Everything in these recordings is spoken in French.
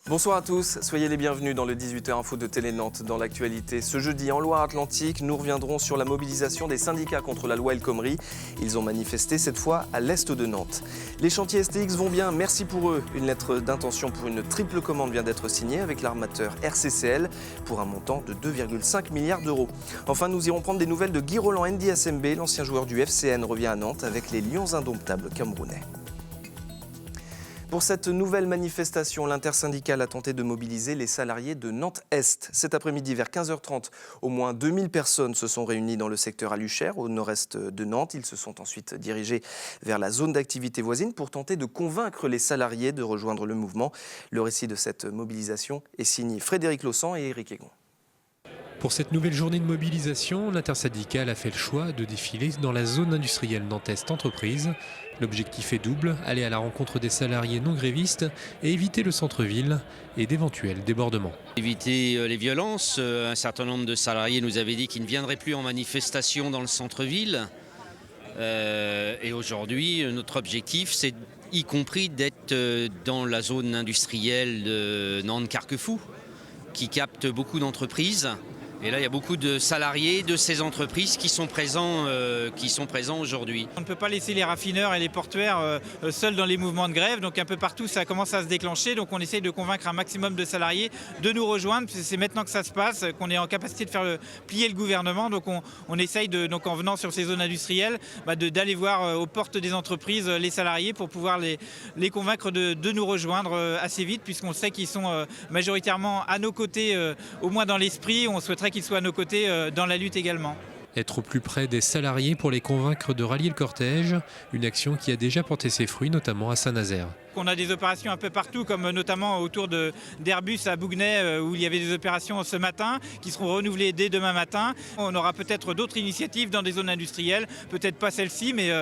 Bonsoir à tous, soyez les bienvenus dans le 18h Info de Télé Nantes. Dans l'actualité, ce jeudi en Loire-Atlantique, nous reviendrons sur la mobilisation des syndicats contre la loi El Khomri. Ils ont manifesté cette fois à l'est de Nantes. Les chantiers STX vont bien, merci pour eux. Une lettre d'intention pour une triple commande vient d'être signée avec l'armateur RCCL pour un montant de 2,5 milliards d'euros. Enfin, nous irons prendre des nouvelles de Guy Roland Ndi SMB, l'ancien joueur du FCN revient à Nantes avec les Lions indomptables camerounais. Pour cette nouvelle manifestation, l'intersyndicale a tenté de mobiliser les salariés de Nantes-Est. Cet après-midi, vers 15h30, au moins 2000 personnes se sont réunies dans le secteur Aluchère, au nord-est de Nantes. Ils se sont ensuite dirigés vers la zone d'activité voisine pour tenter de convaincre les salariés de rejoindre le mouvement. Le récit de cette mobilisation est signé Frédéric Lossan et Éric Egon. Pour cette nouvelle journée de mobilisation, l'intersyndicale a fait le choix de défiler dans la zone industrielle Nantes-Est Entreprise. L'objectif est double, aller à la rencontre des salariés non grévistes et éviter le centre-ville et d'éventuels débordements. Éviter les violences, un certain nombre de salariés nous avaient dit qu'ils ne viendraient plus en manifestation dans le centre-ville. Et aujourd'hui, notre objectif, c'est y compris d'être dans la zone industrielle de Nantes-Carquefou, qui capte beaucoup d'entreprises. Et là, il y a beaucoup de salariés de ces entreprises qui sont présents aujourd'hui. On ne peut pas laisser les raffineurs et les portuaires seuls dans les mouvements de grève. Donc un peu partout, ça commence à se déclencher. Donc on essaye de convaincre un maximum de salariés de nous rejoindre. C'est maintenant que ça se passe, qu'on est en capacité de faire plier le gouvernement. Donc on essaye, en venant sur ces zones industrielles, d'aller voir aux portes des entreprises les salariés pour pouvoir les convaincre de nous rejoindre assez vite, puisqu'on sait qu'ils sont majoritairement à nos côtés, au moins dans l'esprit. On souhaiterait qu'ils soient à nos côtés dans la lutte également. Être au plus près des salariés pour les convaincre de rallier le cortège, une action qui a déjà porté ses fruits, notamment à Saint-Nazaire. On a des opérations un peu partout, comme notamment autour d'Airbus à Bouguenais, où il y avait des opérations ce matin, qui seront renouvelées dès demain matin. On aura peut-être d'autres initiatives dans des zones industrielles, peut-être pas celle-ci, mais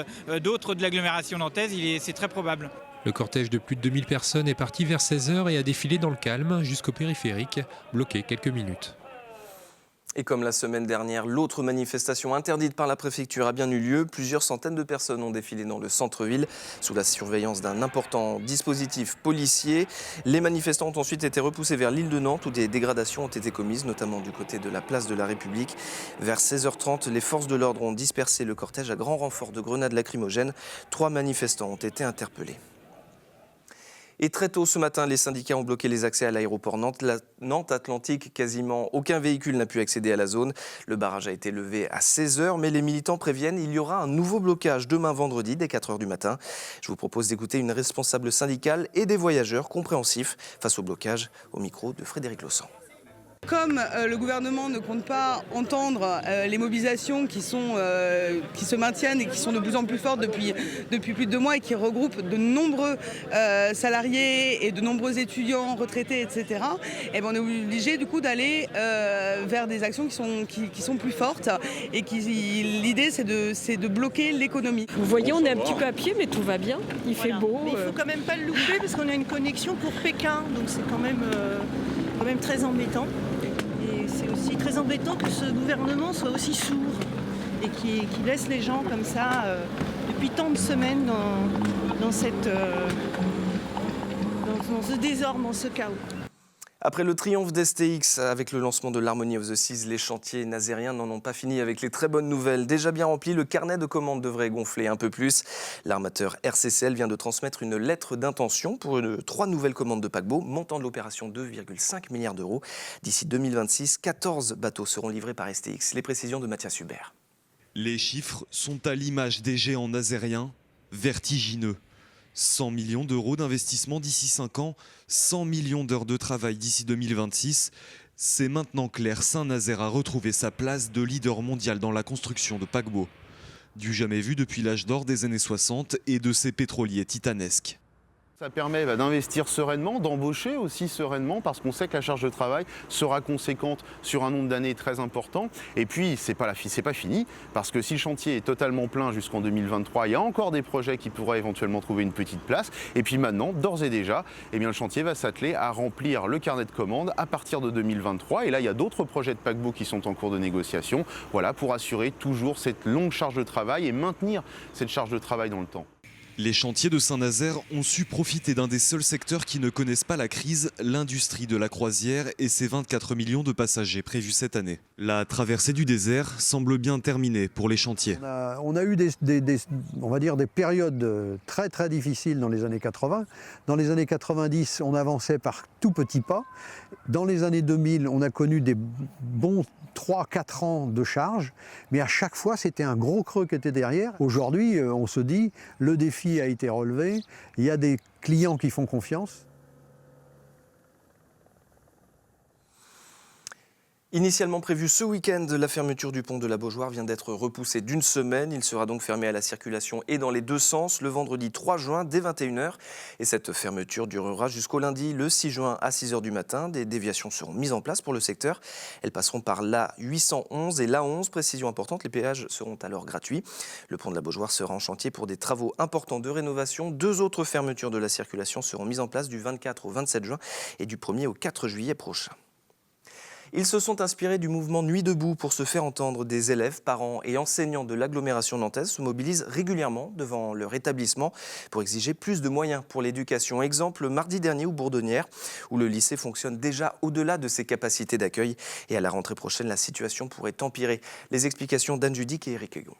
d'autres de l'agglomération nantaise, c'est très probable. Le cortège de plus de 2000 personnes est parti vers 16h et a défilé dans le calme jusqu'au périphérique, bloqué quelques minutes. Et comme la semaine dernière, l'autre manifestation interdite par la préfecture a bien eu lieu. Plusieurs centaines de personnes ont défilé dans le centre-ville sous la surveillance d'un important dispositif policier. Les manifestants ont ensuite été repoussés vers l'île de Nantes où des dégradations ont été commises, notamment du côté de la place de la République. Vers 16h30, les forces de l'ordre ont dispersé le cortège à grand renfort de grenades lacrymogènes. 3 manifestants ont été interpellés. Et très tôt ce matin, les syndicats ont bloqué les accès à l'aéroport Nantes Atlantique. Quasiment aucun véhicule n'a pu accéder à la zone. Le barrage a été levé à 16h, mais les militants préviennent qu'il y aura un nouveau blocage demain vendredi dès 4h du matin. Je vous propose d'écouter une responsable syndicale et des voyageurs compréhensifs face au blocage, au micro de Frédéric Lossan. Comme le gouvernement ne compte pas entendre les mobilisations qui se maintiennent et qui sont de plus en plus fortes depuis plus de 2 mois et qui regroupent de nombreux salariés et de nombreux étudiants retraités, etc., et on est obligé du coup d'aller vers des actions qui sont plus fortes et l'idée c'est de bloquer l'économie. Vous voyez, on est un petit peu à pied, mais tout va bien. Il fait beau. Mais il faut quand même pas le louper parce qu'on a une connexion pour Pékin, donc c'est quand même très embêtant. Et c'est aussi très embêtant que ce gouvernement soit aussi sourd et qui laisse les gens comme ça depuis tant de semaines dans ce désordre, dans ce chaos. Après le triomphe d'STX avec le lancement de l'Harmony of the Seas, les chantiers nazériens n'en ont pas fini avec les très bonnes nouvelles. Déjà bien rempli, le carnet de commandes devrait gonfler un peu plus. L'armateur RCCL vient de transmettre une lettre d'intention pour 3 nouvelles commandes de paquebots, montant de l'opération 2,5 milliards d'euros. D'ici 2026, 14 bateaux seront livrés par STX. Les précisions de Mathias Hubert. Les chiffres sont à l'image des géants nazériens, vertigineux. 100 millions d'euros d'investissement d'ici 5 ans, 100 millions d'heures de travail d'ici 2026. C'est maintenant clair, Saint-Nazaire a retrouvé sa place de leader mondial dans la construction de paquebots. Du jamais vu depuis l'âge d'or des années 60 et de ces pétroliers titanesques. Ça permet d'investir sereinement, d'embaucher aussi sereinement parce qu'on sait que la charge de travail sera conséquente sur un nombre d'années très important. Et puis, c'est pas fini parce que si le chantier est totalement plein jusqu'en 2023, il y a encore des projets qui pourraient éventuellement trouver une petite place. Et puis maintenant, d'ores et déjà, le chantier va s'atteler à remplir le carnet de commandes à partir de 2023. Et là, il y a d'autres projets de paquebots qui sont en cours de négociation, pour assurer toujours cette longue charge de travail et maintenir cette charge de travail dans le temps. Les chantiers de Saint-Nazaire ont su profiter d'un des seuls secteurs qui ne connaissent pas la crise, l'industrie de la croisière et ses 24 millions de passagers prévus cette année. La traversée du désert semble bien terminée pour les chantiers. On a eu on va dire des périodes très très difficiles dans les années 80. Dans les années 90, on avançait par tout petits pas. Dans les années 2000, on a connu des bons 3-4 ans de charge, mais à chaque fois c'était un gros creux qui était derrière. Aujourd'hui, on se dit, le défi a été relevé, il y a des clients qui font confiance. Initialement prévu ce week-end, la fermeture du pont de la Beaujoire vient d'être repoussée d'une semaine. Il sera donc fermé à la circulation et dans les deux sens le vendredi 3 juin dès 21h. Et cette fermeture durera jusqu'au lundi le 6 juin à 6h du matin. Des déviations seront mises en place pour le secteur. Elles passeront par l'A811 et l'A11. Précision importante, les péages seront alors gratuits. Le pont de la Beaujoire sera en chantier pour des travaux importants de rénovation. 2 autres fermetures de la circulation seront mises en place du 24 au 27 juin et du 1er au 4 juillet prochain. Ils se sont inspirés du mouvement Nuit debout pour se faire entendre. Des élèves, parents et enseignants de l'agglomération nantaise se mobilisent régulièrement devant leur établissement pour exiger plus de moyens pour l'éducation. Exemple, mardi dernier au Bourdonnière, où le lycée fonctionne déjà au-delà de ses capacités d'accueil. Et à la rentrée prochaine, la situation pourrait empirer. Les explications d'Anne Judic et Eric Hugon.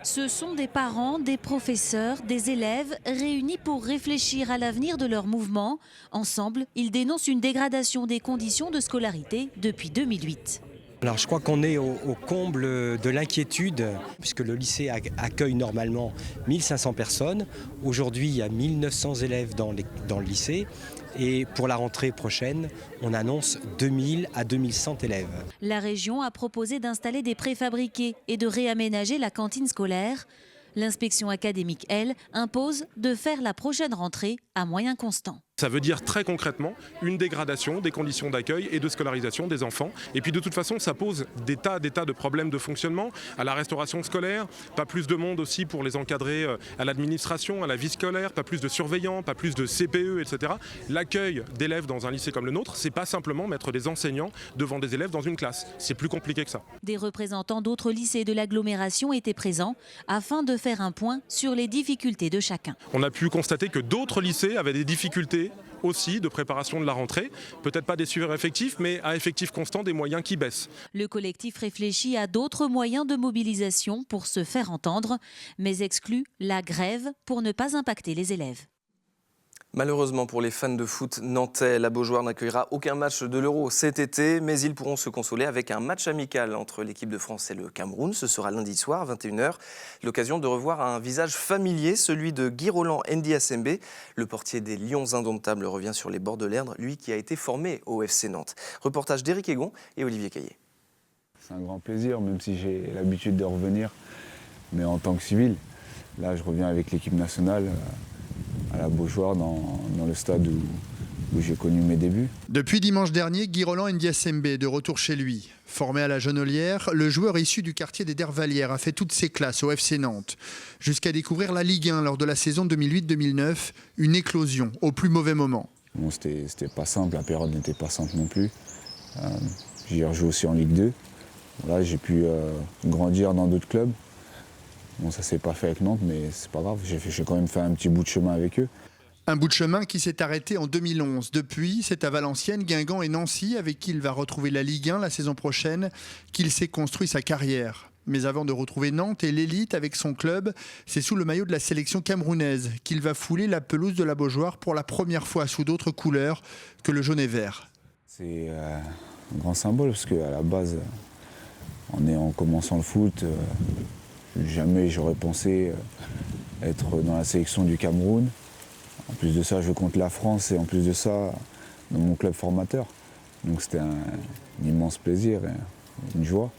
Ce sont des parents, des professeurs, des élèves réunis pour réfléchir à l'avenir de leur mouvement. Ensemble, ils dénoncent une dégradation des conditions de scolarité depuis 2008. Alors je crois qu'on est au comble de l'inquiétude, puisque le lycée accueille normalement 1500 personnes. Aujourd'hui, il y a 1900 élèves dans le lycée. Et pour la rentrée prochaine, on annonce 2000 à 2100 élèves. La région a proposé d'installer des préfabriqués et de réaménager la cantine scolaire. L'inspection académique, elle, impose de faire la prochaine rentrée à moyens constants. Ça veut dire très concrètement une dégradation des conditions d'accueil et de scolarisation des enfants. Et puis de toute façon, ça pose des tas de problèmes de fonctionnement à la restauration scolaire, pas plus de monde aussi pour les encadrer à l'administration, à la vie scolaire, pas plus de surveillants, pas plus de CPE, etc. L'accueil d'élèves dans un lycée comme le nôtre, c'est pas simplement mettre des enseignants devant des élèves dans une classe. C'est plus compliqué que ça. Des représentants d'autres lycées de l'agglomération étaient présents afin de faire un point sur les difficultés de chacun. On a pu constater que d'autres lycées avaient des difficultés aussi de préparation de la rentrée, peut-être pas des sureffectifs, mais à effectif constant des moyens qui baissent. Le collectif réfléchit à d'autres moyens de mobilisation pour se faire entendre, mais exclut la grève pour ne pas impacter les élèves. Malheureusement pour les fans de foot nantais, la Beaujoire n'accueillera aucun match de l'Euro cet été, mais ils pourront se consoler avec un match amical entre l'équipe de France et le Cameroun. Ce sera lundi soir, 21h. L'occasion de revoir un visage familier, celui de Guy Roland Ndiasembe. Le portier des Lions indomptables revient sur les bords de l'Erdre, lui qui a été formé au FC Nantes. Reportage d'Éric Egon et Olivier Caillé. C'est un grand plaisir, même si j'ai l'habitude de revenir, mais en tant que civil. Là, je reviens avec l'équipe nationale à la Beaujoire, dans le stade où j'ai connu mes débuts. Depuis dimanche dernier, Guy Roland Ndiasembe est de retour chez lui. Formé à la Genolière, le joueur issu du quartier des Dervalières a fait toutes ses classes au FC Nantes, jusqu'à découvrir la Ligue 1 lors de la saison 2008-2009, une éclosion au plus mauvais moment. Bon, c'était pas simple, la période n'était pas simple non plus. J'ai rejoué aussi en Ligue 2. Là, j'ai pu grandir dans d'autres clubs. Bon, ça s'est pas fait avec Nantes, mais c'est pas grave. J'ai quand même fait un petit bout de chemin avec eux. Un bout de chemin qui s'est arrêté en 2011. Depuis, c'est à Valenciennes, Guingamp et Nancy, avec qui il va retrouver la Ligue 1 la saison prochaine, qu'il s'est construit sa carrière. Mais avant de retrouver Nantes et l'élite avec son club, c'est sous le maillot de la sélection camerounaise qu'il va fouler la pelouse de la Beaujoire pour la première fois sous d'autres couleurs que le jaune et vert. C'est un grand symbole parce qu'à la base, en commençant le foot, jamais j'aurais pensé être dans la sélection du Cameroun. En plus de ça, je compte la France et en plus de ça, dans mon club formateur. Donc c'était un immense plaisir, une joie.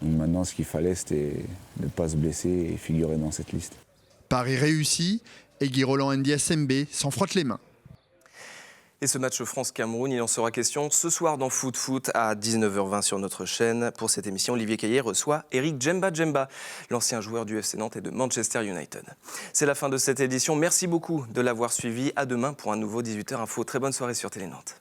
Donc maintenant, ce qu'il fallait, c'était ne pas se blesser et figurer dans cette liste. Paris réussi et Guy Roland Ndiasembe s'en frotte les mains. Et ce match France-Cameroun, il en sera question ce soir dans Foot Foot à 19h20 sur notre chaîne. Pour cette émission, Olivier Caillé reçoit Eric Djemba, l'ancien joueur du FC Nantes et de Manchester United. C'est la fin de cette édition. Merci beaucoup de l'avoir suivi. À demain pour un nouveau 18h Info. Très bonne soirée sur Télé Nantes.